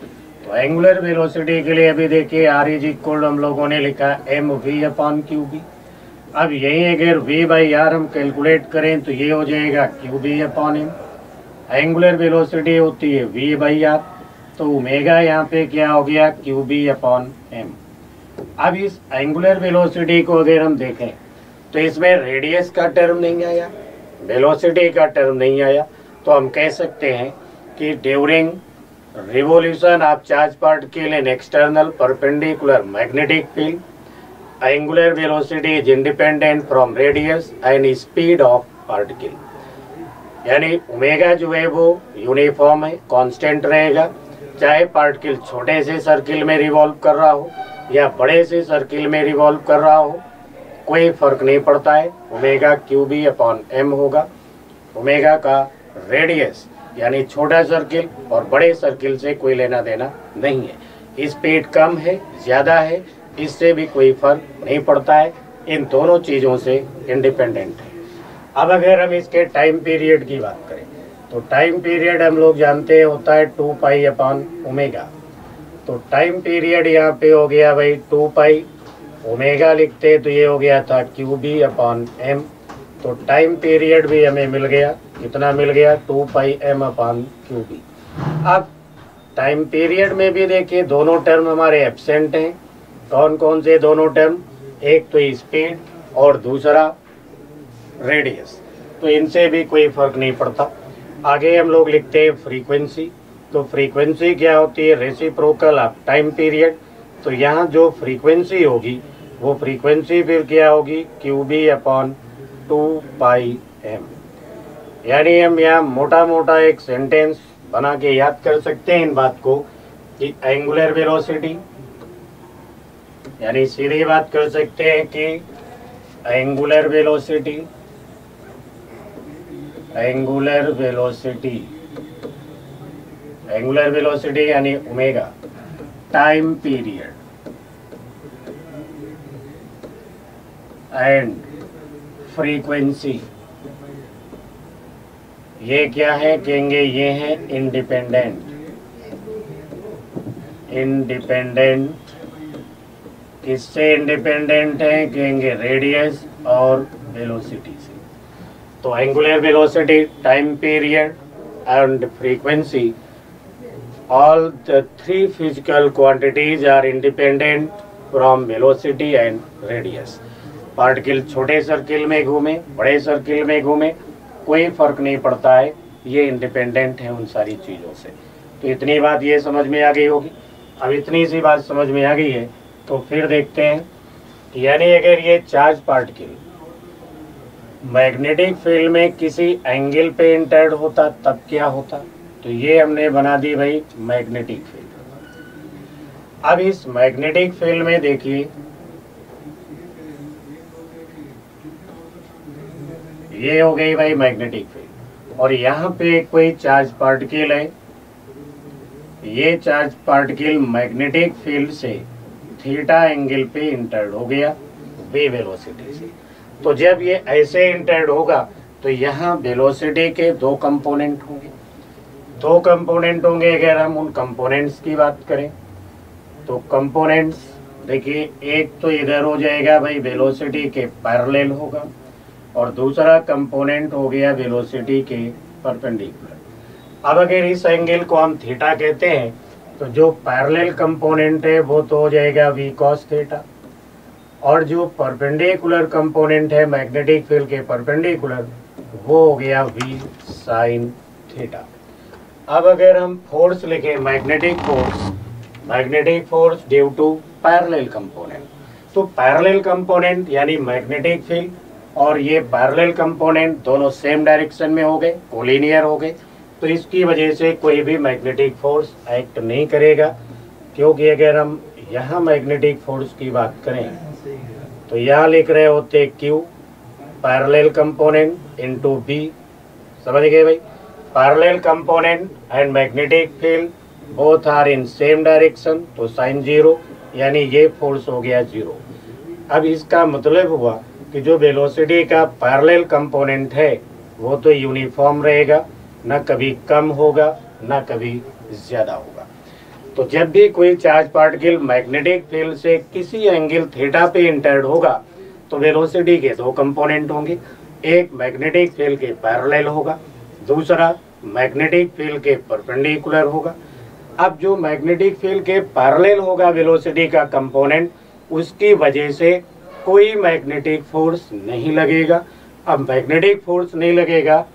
तो एंगुलर वेलोसिटी के लिए अभी देखिए R इज इक्वल हम लोगों ने लिखा mv अपॉन QB। अब यही अगर v/r हम कैलकुलेट करें तो ये हो जाएगा QB upon m। Angular velocity होती है v/r, तो ओमेगा यहाँ पे क्या हो गया, QB अपॉन m। अब इस एंगुलर वेलोसिटी को अगर हम देखें तो इसमें रेडियस का टर्म नहीं आया, वेलोसिटी का टर्म नहीं आया, तो हम कह सकते हैं कि during revolution of charge particle in external perpendicular magnetic field angular velocity is independent from radius and speed of particle. यानी ओमेगा जो है वो यूनिफॉर्म है, कांस्टेंट रहेगा, चाहे पार्टिकल छोटे से सर्किल में रिवॉल्व कर रहा हो या बड़े से सर्किल में रिवॉल्व कर रहा हो, कोई फर्क नहीं पड़ता है, ओमेगा QB अपॉन m होगा। ओमेगा का रेडियस यानी छोटा सर्किल और बड़े सर्किल से कोई लेना देना नहीं है, स्पीड कम है ज़्यादा है इससे भी कोई फर्क नहीं पड़ता है, इन दोनों चीज़ों से इंडिपेंडेंट है। अब अगर हम इसके टाइम पीरियड की बात करें तो टाइम पीरियड हम लोग जानते हैं होता है 2 पाई अपॉन ओमेगा। तो टाइम पीरियड यहाँ पे हो गया भाई 2 पाई, ओमेगा लिखते तो ये हो गया था QB अपॉन m। तो टाइम पीरियड भी हमें मिल गया, कितना मिल गया, 2 पाई m अपॉन QB। अब टाइम पीरियड में भी देखिए दोनों टर्म हमारे एब्सेंट हैं। कौन कौन से दोनों टर्म, एक तो स्पीड और दूसरा रेडियस, तो इनसे भी कोई फर्क नहीं पड़ता। आगे हम लोग लिखते हैं फ्रीक्वेंसी। तो फ्रीक्वेंसी क्या होती है, रेसिप्रोकल ऑफ टाइम पीरियड। तो यहाँ जो फ्रीक्वेंसी होगी वो फ्रीक्वेंसी फिर क्या होगी, QB अपॉन 2 पाई m। यानी हम यहाँ मोटा मोटा एक सेंटेंस बना के याद कर सकते हैं इन बात को कि एंगुलर वेलोसिटी, यानी सीधी बात कर सकते हैं कि angular velocity, angular velocity, angular velocity यानी omega, time period and frequency, ये क्या है, कहेंगे ये है इंडिपेंडेंट। इंडिपेंडेंट किससे इंडिपेंडेंट है, कहेंगे रेडियस और वेलोसिटी से। तो angular velocity, time period and frequency, all the three physical quantities are independent from velocity and radius। Particle छोटे सर्किल में घूमे बड़े सर्किल में घूमे कोई फर्क नहीं पड़ता है, ये इंडिपेंडेंट है उन सारी चीज़ों से। तो इतनी बात ये समझ में आ गई होगी। अब इतनी सी बात समझ में आ गई है तो फिर देखते हैं कि यानी अगर ये चार्ज पार्टिकल मैग्नेटिक फील्ड में किसी एंगल पे इंटर्ड होता तब क्या होता। तो ये हमने बना दी भाई मैग्नेटिक फील्ड। अब इस मैग्नेटिक फील्ड में देखिए ये हो गई भाई मैग्नेटिक फील्ड, और यहाँ पे कोई चार्ज पार्टिकल है, ये चार्ज पार्टिकल मैग्नेटिक फील्ड से थीटा एंगल पे इंटर्ड हो गया v वेलोसिटी से। तो जब ये ऐसे इंटर्ड होगा तो यहाँ वेलोसिटी के दो कंपोनेंट होंगे। दो कंपोनेंट होंगे, अगर हम उन कंपोनेंट्स की बात करें तो कंपोनेंट्स देखिए एक तो इधर हो जाएगा भाई वेलोसिटी के पैरेलल होगा और दूसरा कंपोनेंट हो गया वेलोसिटी के परपेंडिकुलर। अब अगर इस एंगल को हम थीटा कहते हैं तो जो पैरेलल कंपोनेंट है वो तो हो जाएगा वी कॉस थीटा और जो परपेंडिकुलर कंपोनेंट है मैग्नेटिक फील्ड के परपेंडिकुलर वो हो गया वी साइन थीटा। अब अगर हम फोर्स लिखें magnetic force due to parallel component, तो पैरेलल कंपोनेंट यानी मैग्नेटिक फील्ड और ये पैरेलल कंपोनेंट दोनों सेम डायरेक्शन में हो गए, कोलिनियर हो गए, तो इसकी वजह से कोई भी मैग्नेटिक फोर्स एक्ट नहीं करेगा। क्योंकि अगर हम यहाँ मैग्नेटिक फोर्स की बात करें तो यहाँ लिख रहे होते Q parallel component into B, समझ गए भाई। Parallel component and magnetic field both are in same direction, तो साइन 0 यानी ये फोर्स हो गया 0। अब इसका मतलब हुआ कि जो वेलोसिटी का पैरेलल कंपोनेंट है वो तो यूनिफॉर्म रहेगा, न कभी कम होगा न कभी ज़्यादा होगा। तो जब भी कोई चार्ज पार्टिकल मैग्नेटिक फील्ड से किसी एंगल थीटा पे इंटर्ड होगा तो वेलोसिटी के दो कंपोनेंट होंगे, एक मैग्नेटिक फील्ड के पैरेलल होगा, दूसरा मैग्नेटिक फील्ड के परपेंडिकुलर होगा। अब जो मैग्नेटिक फील्ड के पैरेलल होगा वेलोसिटी का कंपोनेंट, उसकी वजह से कोई मैग्नेटिक फोर्स नहीं लगेगा। अब मैग्नेटिक फोर्स नहीं लगेगा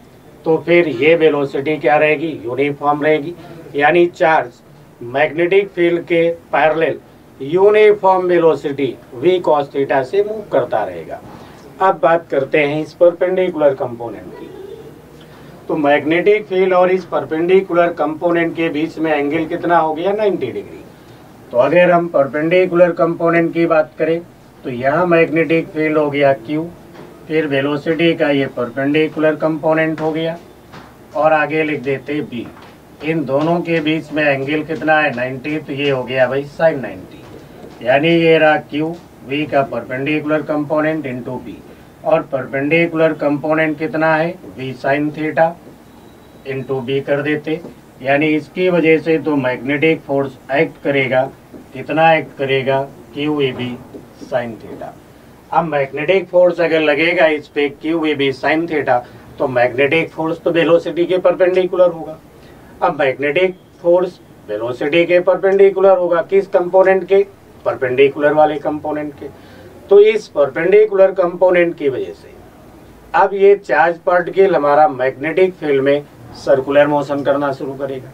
तो फिर ये वेलोसिटी क्या रहेगी, यूनिफॉर्म रहेगी, यानी चार्ज मैग्नेटिक फील्ड के parallel uniform velocity v cos theta से मूव करता रहेगा। अब बात करते हैं इस परपेंडिकुलर कंपोनेंट की। तो मैग्नेटिक फील्ड और इस परपेंडिकुलर कंपोनेंट के बीच में एंगल कितना हो गया, 90 डिग्री। तो अगर हम परपेंडिकुलर कंपोनेंट की बात करें तो यहाँ मैग्नेटिक फील्ड हो गया Q, फिर वेलोसिटी का ये परपेंडिकुलर कंपोनेंट हो गया और आगे लिख देते B। इन दोनों के बीच में एंगल कितना है, 90, तो ये हो गया भाई साइन 90, यानी ये रहा Q V का परपेंडिकुलर कंपोनेंट इंटू B और परपेंडिकुलर कंपोनेंट कितना है, V sine theta into B कर देते, यानी इसकी वजह से तो मैग्नेटिक फोर्स एक्ट करेगा, कितना एक्ट करेगा, QAB साइन थीटा। अब मैग्नेटिक फोर्स अगर लगेगा इस पे QAB साइन थीटा तो मैग्नेटिक फोर्स तो वेलोसिटी के परपेंडिकुलर होगा। अब मैग्नेटिक फोर्स वेलोसिटी के परपेंडिकुलर होगा, किस कंपोनेंट के, परपेंडिकुलर वाले कंपोनेंट के। तो इस परपेंडिकुलर कंपोनेंट की वजह से अब ये चार्ज पार्टिकल हमारा मैग्नेटिक फील्ड में सर्कुलर मोशन करना शुरू करेगा।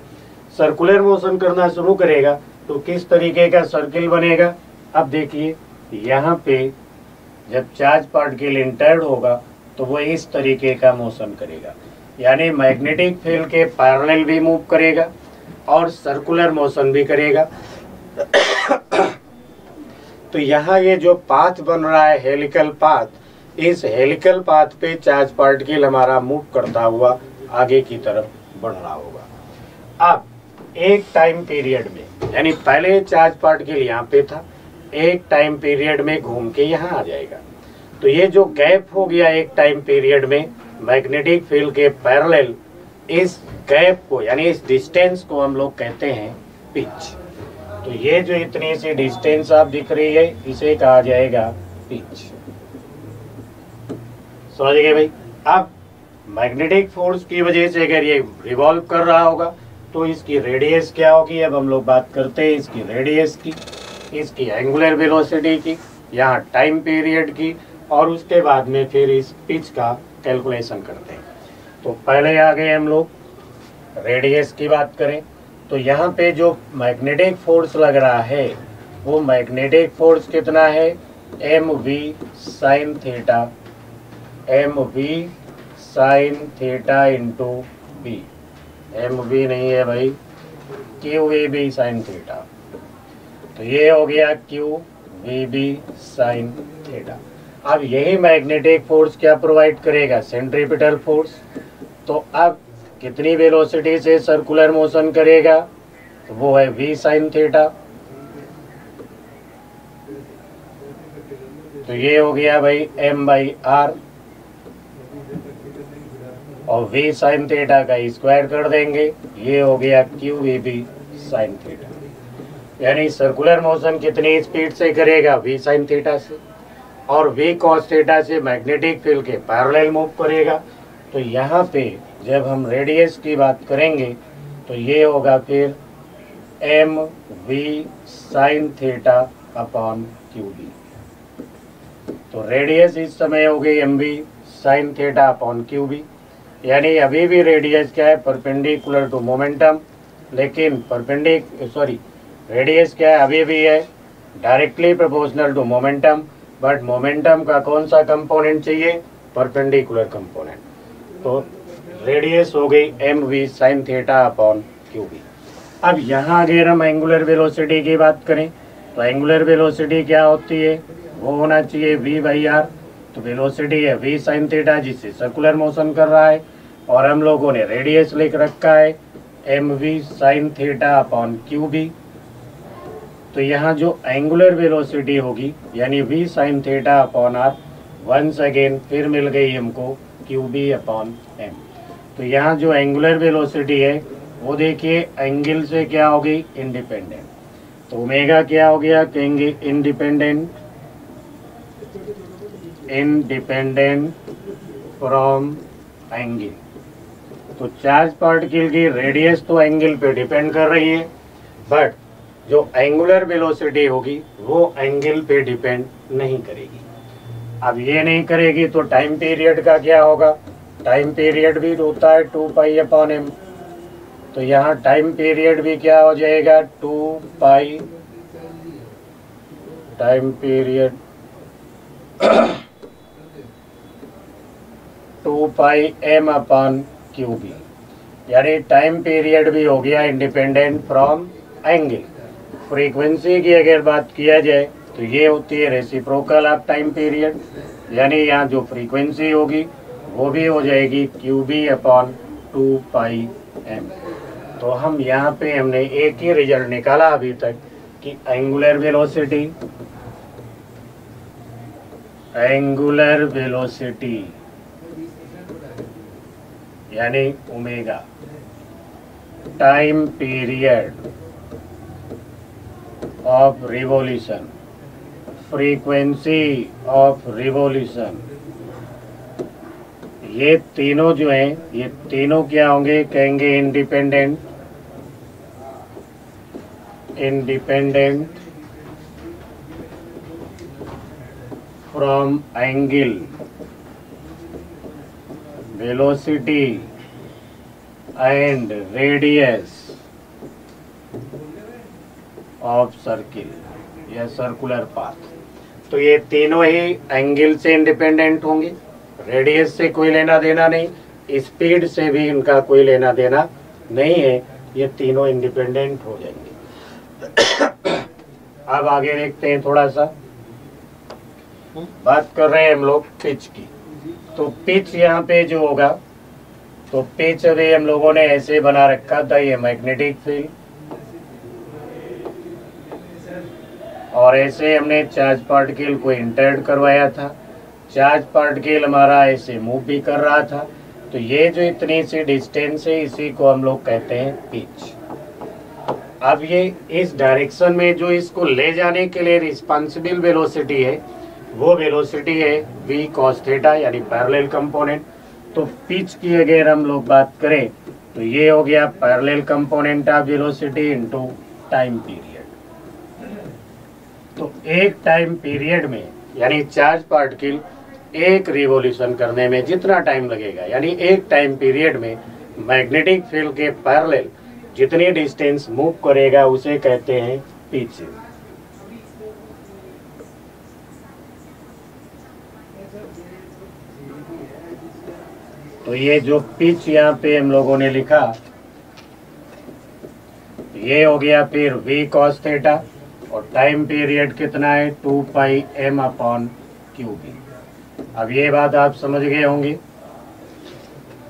सर्कुलर मोशन करना शुरू करेगा तो किस तरीके का सर्किल बनेगा। अब देखिए यहाँ पे जब चार्ज पार्टिकल इंटर्ड होगा तो वो इस तरीके का मोशन करेगा, यानी मैग्नेटिक फील्ड के पैरेलल भी मूव करेगा और सर्कुलर मोशन भी करेगा। तो यहाँ ये जो पाथ बन रहा है हेलिकल पाथ, इस हेलिकल पाथ पे चार्ज पार्टिकल हमारा मूव करता हुआ आगे की तरफ बढ़ रहा होगा। अब एक टाइम पीरियड में, यानी पहले चार्ज पार्टिकल यहाँ पे था, एक टाइम पीरियड में घूम के यहाँ आ जाएगा। तो ये जो गैप हो गया एक टाइम पीरियड में मैग्नेटिक फील्ड के पैरेलल, इस गैप को यानी इस डिस्टेंस को हम लोग कहते हैं पिच। तो ये जो इतनी सी डिस्टेंस आप दिख रही है इसे कहा जाएगा पिच, समझ गए भाई। अब मैग्नेटिक फोर्स की वजह से अगर ये रिवॉल्व कर रहा होगा तो इसकी रेडियस क्या होगी। अब हम लोग बात करते हैं इसकी रेडियस की, इसकी एंगुलर वेलोसिटी की, यहाँ टाइम पीरियड की, और उसके बाद में फिर इस पिच का कैलकुलेशन करते हैं। तो पहले आ गए हम लोग रेडियस की बात करें तो यहाँ पे जो मैग्नेटिक फोर्स लग रहा है वो मैग्नेटिक फोर्स कितना है, mv sine theta, mv sine theta into b, mv नहीं है भाई, QAB साइन थीटा। तो ये हो गया QVB साइन थीटा। अब यही मैग्नेटिक फोर्स क्या प्रोवाइड करेगा, सेंट्रीपिटल फोर्स। तो अब कितनी वेलोसिटी से सर्कुलर मोशन करेगा, तो वो है V साइन थीटा। तो ये हो गया भाई m/r और V साइन थीटा का स्क्वायर कर देंगे, ये हो गया QVB साइन थीटा। यानी सर्कुलर मोशन कितनी स्पीड से करेगा, v साइन थीटा से, और v कॉस थीटा से मैग्नेटिक फील्ड के पैरेलल मूव करेगा। तो यहाँ पे जब हम रेडियस की बात करेंगे तो ये होगा फिर m v sine theta upon q B. तो रेडियस इस समय हो गई m v sine theta upon q B, यानी अभी भी रेडियस क्या है, परपेंडिकुलर टू मोमेंटम, लेकिन रेडियस क्या है, अभी भी है directly proportional to momentum, but momentum का कौन सा कंपोनेंट चाहिए, परपेंडिकुलर कंपोनेंट। तो रेडियस हो गई m v sine theta upon q B. अब यहाँ अगर हम एंगुलर वेलोसिटी की बात करें तो एंगुलर वेलोसिटी क्या होती है, वो होना चाहिए v बाई आर। तो वेलोसिटी है v साइन थीटा जिससे सर्कुलर मोशन कर रहा है, और हम लोगों ने रेडियस लिख रखा है m v sine theta upon q B. तो यहाँ जो एंगुलर वेलोसिटी होगी यानी v sine theta upon r, once again फिर मिल गई हमको क्यू बी अपॉन एम। तो यहाँ जो एंगुलर वेलोसिटी है वो देखिए एंगल से क्या हो गई, इंडिपेंडेंट। तो ओमेगा क्या हो गया, कहेंगे इंडिपेंडेंट फ्रॉम एंगल। तो चार्ज पार्टिकल की रेडियस तो एंगल पे डिपेंड कर रही है, बट जो एंगुलर वेलोसिटी होगी वो एंगल पे डिपेंड नहीं करेगी। अब ये नहीं करेगी तो टाइम पीरियड का क्या होगा, टाइम पीरियड भी होता है 2 पाई अपॉन एम। तो यहाँ टाइम पीरियड भी क्या हो जाएगा, 2 पाई टाइम पीरियड 2 पाई एम अपॉन क्यू बी, यानी टाइम पीरियड भी हो गया इंडिपेंडेंट फ्रॉम एंगल। फ्रीक्वेंसी की अगर बात किया जाए तो ये होती है रेसिप्रोकल ऑफ टाइम पीरियड, यानी यहाँ जो फ्रीक्वेंसी होगी वो भी हो जाएगी क्यू बी अपॉन 2 पाई एम। तो हम यहाँ पे हमने एक ही रिजल्ट निकाला अभी तक कि एंगुलर वेलोसिटी यानी omega, time period of revolution, frequency of revolution, ये तीनों जो हैं ये तीनों क्या होंगे, कहेंगे independent from angle, velocity and radius of circle या सर्कुलर पाथ। तो ये तीनों ही एंगल से इंडिपेंडेंट होंगे, रेडियस से कोई लेना देना नहीं, स्पीड से भी इनका कोई लेना देना नहीं है, ये तीनों इंडिपेंडेंट हो जाएंगे। अब आगे देखते हैं, थोड़ा सा बात कर रहे हैं हम लोग पिच की। तो पिच यहाँ पे जो होगा, तो पिच अभी हम लोगों ने ऐसे बना रखा था, ये मैग्नेटिक फील्ड, और ऐसे हमने चार्ज पार्टिकल को इंटर्ड करवाया था, चार्ज पार्टिकल हमारा ऐसे मूव भी कर रहा था। तो ये जो इतनी सी डिस्टेंस है इसी को हम लोग कहते हैं पिच। अब ये इस डायरेक्शन में जो इसको ले जाने के लिए रिस्पॉन्सिबल वेलोसिटी है वो वेलोसिटी है v cos थीटा यानी पैरेलल कंपोनेंट। तो पिच की अगर हम लोग बात करें तो ये हो गया parallel component of velocity into time period. तो एक टाइम पीरियड में यानी चार्ज पार्टिकल एक रिवॉल्यूशन करने में जितना टाइम लगेगा, यानी एक टाइम पीरियड में मैग्नेटिक फील्ड के पैरेलल जितनी डिस्टेंस मूव करेगा उसे कहते हैं पिच। तो ये जो पिच यहाँ पे हम लोगों ने लिखा ये हो गया फिर v cos थीटा, और टाइम पीरियड कितना है 2 पाई m अपॉन क्यू बी। अब ये बात आप समझ गए होंगे।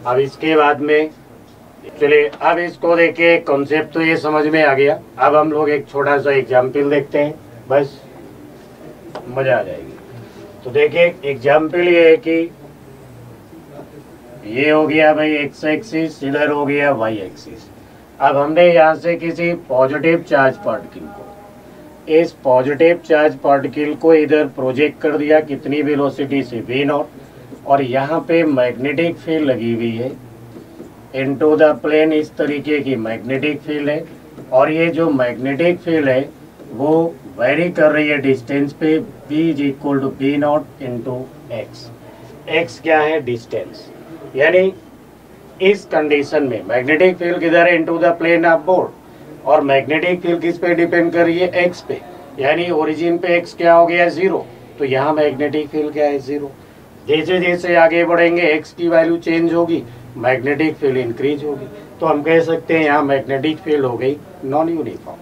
अब इसके बाद में चलिए अब इसको देखिए, कॉन्सेप्ट तो ये समझ में आ गया। अब हम लोग एक छोटा सा एग्जाम्पल देखते हैं, बस मजा आ जाएगी। तो देखिए एग्जाम्पल ये है कि ये हो गया भाई एक्स एक्सिस, इधर हो गया वाई एक्सिस। अब हमने यहाँ से किसी पॉजिटिव चार्ज पार्टिकल को इस पॉजिटिव चार्ज पार्टिकल को इधर प्रोजेक्ट कर दिया कितनी वेलोसिटी से v0, और यहाँ पे मैग्नेटिक फील्ड लगी हुई है इनटू द प्लेन, इस तरीके की मैग्नेटिक फील्ड है। और ये जो मैग्नेटिक फील्ड है वो वेरी कर रही है डिस्टेंस पे, v is equal to v0 into x. X क्या है? डिस्टेंस। यानी इस कंडीशन में मैग्नेटिक फील्ड किधर है? Into the plane of board, और मैग्नेटिक फील्ड किस पे डिपेंड कर रही है? एक्स पे। यानी ओरिजिन पे एक्स क्या हो गया? 0। तो यहाँ मैग्नेटिक फील्ड क्या है? 0। जैसे जैसे आगे बढ़ेंगे एक्स की वैल्यू चेंज होगी, मैग्नेटिक फील्ड इंक्रीज होगी। तो हम कह सकते हैं यहाँ मैग्नेटिक फील्ड हो गई नॉन यूनिफॉर्म।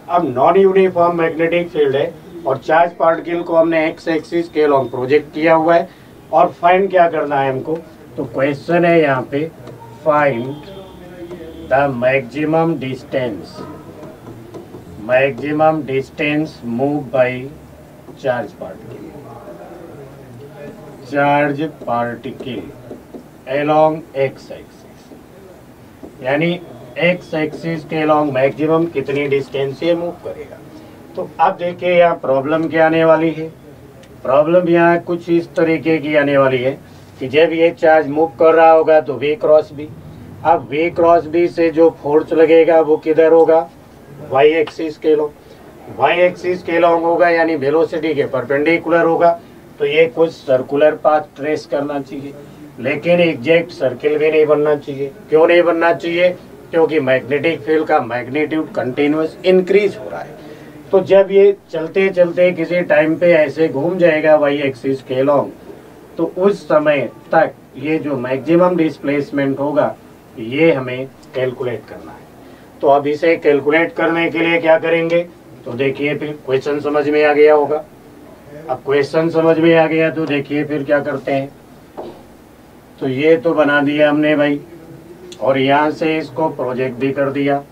अब नॉन यूनिफॉर्म मैग्नेटिक फील्ड है और चार्ज पार्टिकल को हमने एक्स एक्सिस के लॉन्ग प्रोजेक्ट किया हुआ है, और फाइंड क्या करना है हमको? तो क्वेश्चन है यहाँ पे find the maximum distance move by charge particle along x axis. यानी x एक्सिस के along मैक्सिमम कितनी डिस्टेंस से मूव करेगा। तो अब देखिए यहाँ प्रॉब्लम क्या आने वाली है। प्रॉब्लम यहाँ कुछ इस तरीके की आने वाली है कि जब ये चार्ज मूव कर रहा होगा तो v क्रॉस b, अब v क्रॉस b से जो फोर्स लगेगा वो किधर होगा? y एक्सिस के लॉन्ग। y एक्सिस के लॉन्ग होगा यानी वेलोसिटी के परपेंडिकुलर होगा। तो ये कुछ सर्कुलर पाथ ट्रेस करना चाहिए, लेकिन एग्जैक्ट सर्किल भी नहीं बनना चाहिए। क्यों नहीं बनना चाहिए? क्योंकि मैग्नेटिक फील्ड का मैग्नीट्यूड कंटिन्यूअस इंक्रीज हो रहा है। तो जब ये चलते चलते किसी टाइम पे ऐसे घूम जाएगा y एक्सिस के लॉन्ग, तो उस समय तक ये जो मैक्सिमम डिस्प्लेसमेंट होगा ये हमें कैलकुलेट करना है। तो अब इसे कैलकुलेट करने के लिए क्या करेंगे? तो देखिए फिर क्वेश्चन समझ में आ गया होगा। अब क्वेश्चन समझ में आ गया तो देखिए फिर क्या करते हैं। तो ये तो बना दिया हमने भाई, और यहाँ से इसको प्रोजेक्ट भी कर दिया।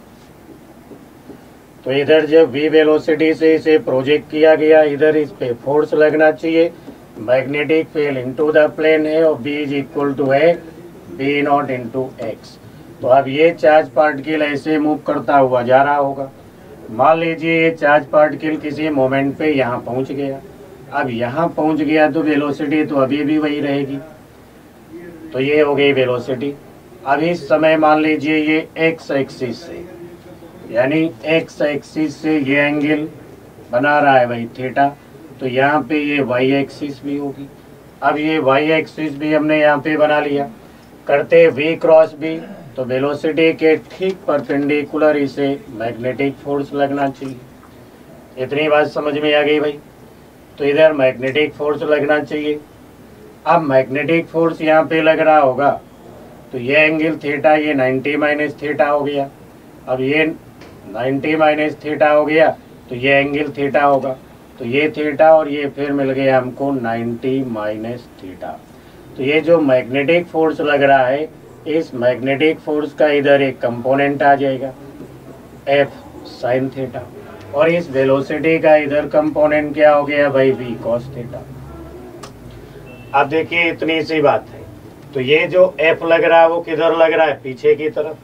तो इधर जब v वेलोसिटी से इसे प्रोजेक्ट किया गया, इधर इस पे फोर्स लगना चाहिए। Magnetic field into the plane है और b इज इक्वल टू है v0 इंटू एक्स। तो अब ये चार्ज पार्टिकल ऐसे मूव करता हुआ जा रहा होगा। मान लीजिए ये चार्ज पार्टिकल किसी मोमेंट पे यहाँ पहुँच गया। अब यहाँ पहुँच गया तो वेलोसिटी तो अभी भी वही रहेगी। तो ये हो गई वेलोसिटी। अब इस समय मान लीजिए ये एक्स एक्सिस से, यानी एक्स एक्सिस से ये एंगल बना रहा है भाई थीटा, तो यहाँ पे ये वाई एक्सिस भी होगी। अब ये वाई एक्सिस भी हमने यहाँ पे बना लिया। करते वी क्रॉस बी, तो वेलोसिटी के ठीक परपेंडिकुलर इसे मैग्नेटिक फोर्स लगना चाहिए। इतनी बात समझ में आ गई भाई। तो इधर मैग्नेटिक फोर्स लगना चाहिए। अब मैग्नेटिक फोर्स यहाँ पे लग रहा होगा तो ये एंगल थीटा, ये 90 माइनस थीटा हो गया। अब ये 90 माइनस थीटा हो गया तो ये एंगल थीटा होगा। तो ये थीटा और ये फिर मिल गया हमको 90 माइनस थीटा। तो ये जो मैग्नेटिक फोर्स लग रहा है, इस मैग्नेटिक फोर्स का इधर एक कंपोनेंट आ जाएगा एफ साइन थीटा, और इस वेलोसिटी का इधर कंपोनेंट क्या हो गया भाई? V cos theta. अब देखिए इतनी सी बात है। तो ये जो एफ लग रहा है वो किधर लग रहा है? पीछे की तरफ।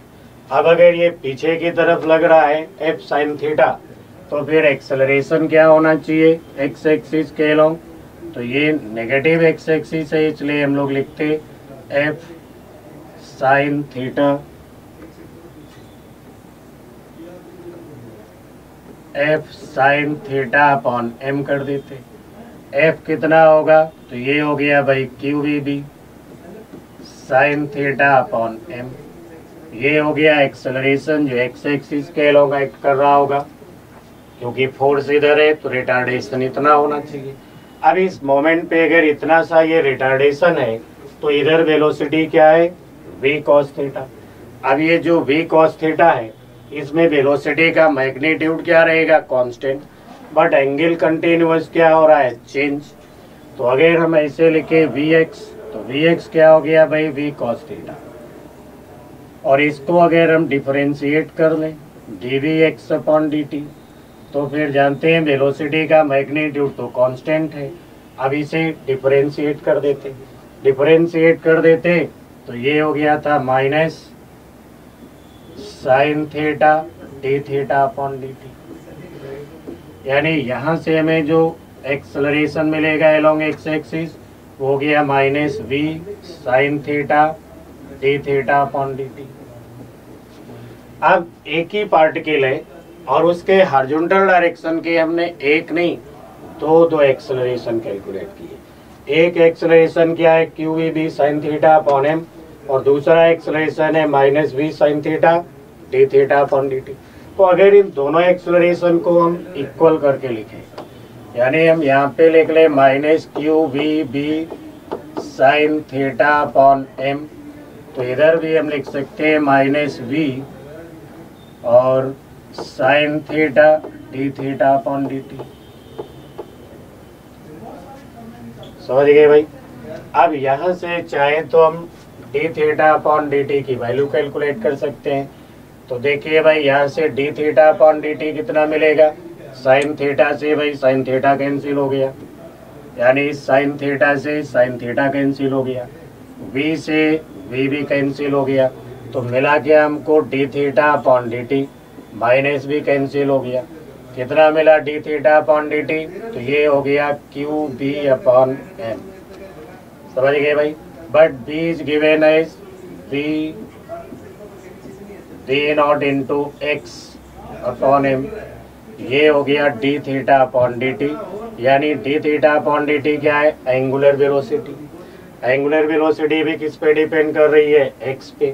अब अगर ये पीछे की तरफ लग रहा है एफ साइन थीटा, तो फिर एक्सेलरेशन क्या होना चाहिए? एक्स एक्सिस के अलोंग। तो ये नेगेटिव एक्स एक्सिस है, इसलिए हम लोग लिखते F sine theta, F sine theta upon m कर देते। एफ कितना होगा? तो ये हो गया भाई q we B sine theta upon M. ये हो गया एक्सेलरेशन जो एक्स एक्सिस के अलोंग एक्ट कर रहा होगा, क्योंकि फोर्स इधर है तो रिटार्डेशन इतना होना चाहिए। अब इस मोमेंट पे अगर इतना सा ये रिटार्डेशन है तो इधर वेलोसिटी क्या है? v cos theta. अब ये जो v cos थीटा है इसमें वेलोसिटी का मैग्नीट्यूड क्या रहेगा? कांस्टेंट, बट एंगल कंटिन्यूअस क्या हो रहा है? चेंज। तो अगर हम ऐसे लिखे vx, तो vx क्या हो गया भाई? v cos theta. और इसको अगर हम डिफरेंशिएट कर लें dvx अपॉन dt, तो फिर जानते हैं वेलोसिटी का मैग्नीट्यूड तो कांस्टेंट है। अब इसे डिफरेंशिएट कर देते तो ये हो गया था minus sign theta d theta upon D T. यानी यहाँ से हमें जो एक्सेलरेशन मिलेगा एलोंग एक्स एक्सिस वो हो गया minus v sine theta d theta upon D t. अब एक ही पार्टिकल है और उसके हॉरिजॉन्टल डायरेक्शन के हमने एक नहीं दो एक्सेलरेशन कैलकुलेट किए। एक एक्सेलरेशन क्या है q we B sine theta upon m और दूसरा एक्सेलरेशन है minus v sine theta d theta upon D T. तो अगर इन दोनों एक्सेलरेशन को हम इक्वल करके लिखें यानी हम यहाँ पे लिख ले minus q we B sine theta upon m, तो इधर भी हम लिख सकते हैं माइनस वी और sine theta d theta upon D t. समझ गए भाई। अब यहाँ से चाहे तो हम d theta upon D t की वैल्यू कैलकुलेट कर सकते हैं। तो देखिए भाई यहाँ से d theta upon D t कितना मिलेगा, साइन थीटा से भाई साइन थीटा कैंसिल हो गया यानी साइन थीटा से साइन थीटा कैंसिल हो गया, वी से वी भी कैंसिल हो गया, तो मिला के हमको D theta upon D T minus भी कैंसिल हो गया। कितना मिला D theta upon D T, तो ये हो गया क्यू बी अपॉन एम। समझ गए भाई। But B is given as B naught into x upon M, ये हो गया D theta upon D T यानी D theta upon D T क्या है, एंगुलर वेलोसिटी। एंगुलर वेलोसिटी भी किस पे डिपेंड कर रही है, एक्स पे।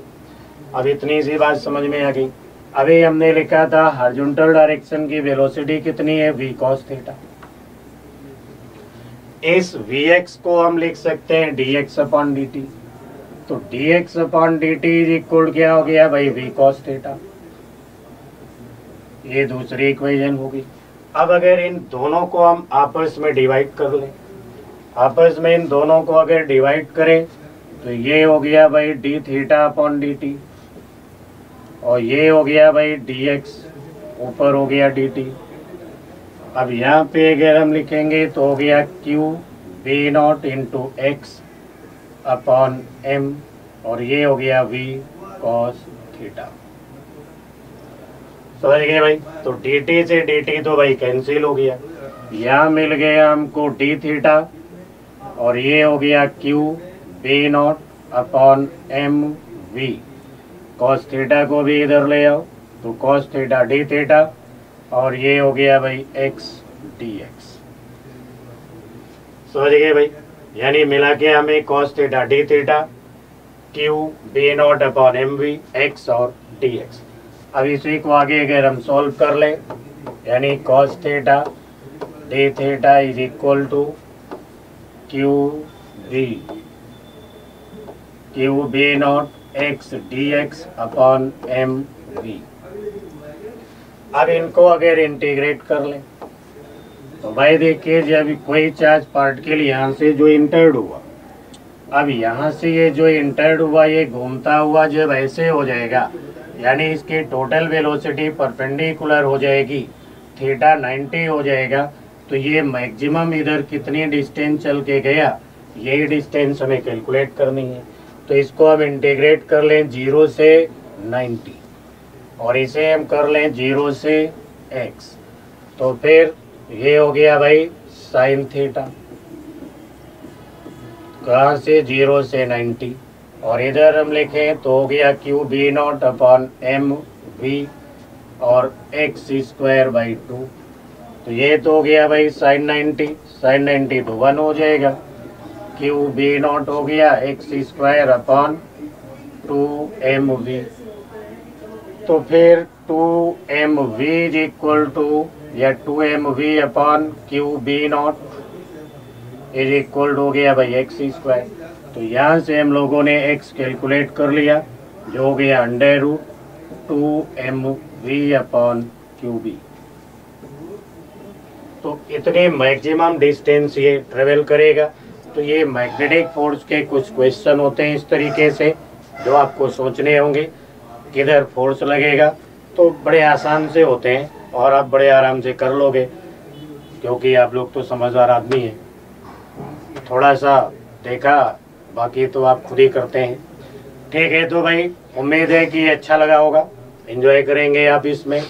अब इतनी सी बात समझ में आ गई। अभी हमने लिखा था हॉरिजॉन्टल डायरेक्शन की वेलोसिटी कितनी है, वी कॉस थीटा। इस वी एक्स को हम लिख सकते हैं D x upon D T, तो D x upon D T is equal क्या हो गया भाई, वी कॉस थीटा। ये दूसरी इक्वेशन होगी। अब अगर इन दोनों को हम आपस में डिवाइड कर लें, आपस में इन दोनों को अगर डिवाइड करें तो ये हो गया भाई D theta upon D T और ये हो गया भाई डी एक्स, ऊपर हो गया डी टी। अब यहाँ पे अगर हम लिखेंगे तो हो गया q B naught into x upon m और ये हो गया वी कॉस थीटा। समझ गए भाई। तो डी टी से डी टी तो भाई कैंसिल हो गया, यहाँ मिल गया हमको डी थीटा और ये हो गया q B naught upon m v. Cos theta को भी इधर ले आओ तो कॉस थीटा डी थीटा और ये हो गया भाई एक्स डी एक्स। समझ गए भाई। यानी मिला के हमें cos theta d theta q B naught upon m v x और डी एक्स। अब इसी को आगे अगर हम सॉल्व कर लें यानी cos theta d theta is equal to q B naught x d x upon m v. अब इनको अगर इंटीग्रेट कर लें तो भाई देखिए जब कोई चार्ज पार्टिकल यहाँ से जो इंटर्ड हुआ, अब यहाँ से ये जो इंटर्ड हुआ ये घूमता हुआ जब ऐसे हो जाएगा यानी इसकी टोटल वेलोसिटी परपेंडिकुलर हो जाएगी, थीटा 90 हो जाएगा, तो ये मैक्सिमम इधर कितनी डिस्टेंस चल के गया, यही डिस्टेंस हमें कैलकुलेट करनी है। तो इसको हम इंटीग्रेट कर लें 0 से 90 और इसे हम कर लें 0 से x, तो फिर ये हो गया भाई साइन थीटा, कहाँ से 0 से 90 और इधर हम लिखें तो हो गया q B naught upon m v और एक्स स्क्वायर बाई 2, तो ये तो हो गया भाई साइन 90, साइन 90 तो 1 हो जाएगा, क्यू बी नॉट हो गया x square upon 2 m v. तो फिर 2 m v is equal to या 2 m v upon q B naught is equal हो गया भाई एक्स स्क्वायर। तो यहाँ से हम लोगों ने x कैलकुलेट कर लिया जो हो गया under root 2mv upon QB. तो इतने मैक्सिमम डिस्टेंस ये ट्रेवल करेगा। तो ये मैग्नेटिक फोर्स के कुछ क्वेश्चन होते हैं इस तरीके से जो आपको सोचने होंगे, किधर फोर्स लगेगा, तो बड़े आसान से होते हैं और आप बड़े आराम से कर लोगे क्योंकि आप लोग तो समझदार आदमी हैं। थोड़ा सा देखा, बाकी तो आप खुद ही करते हैं। ठीक है, तो भाई उम्मीद है कि अच्छा लगा होगा, एंजॉय करेंगे आप इसमें।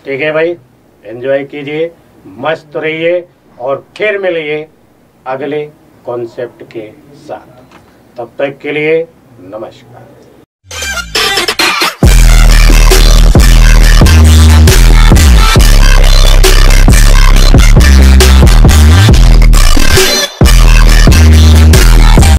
ठीक है भाई, एंजॉय कीजिए। मस्त रहिए और फिर मिलिए अगले कॉन्सेप्ट के साथ। तब तक के लिए नमस्कार।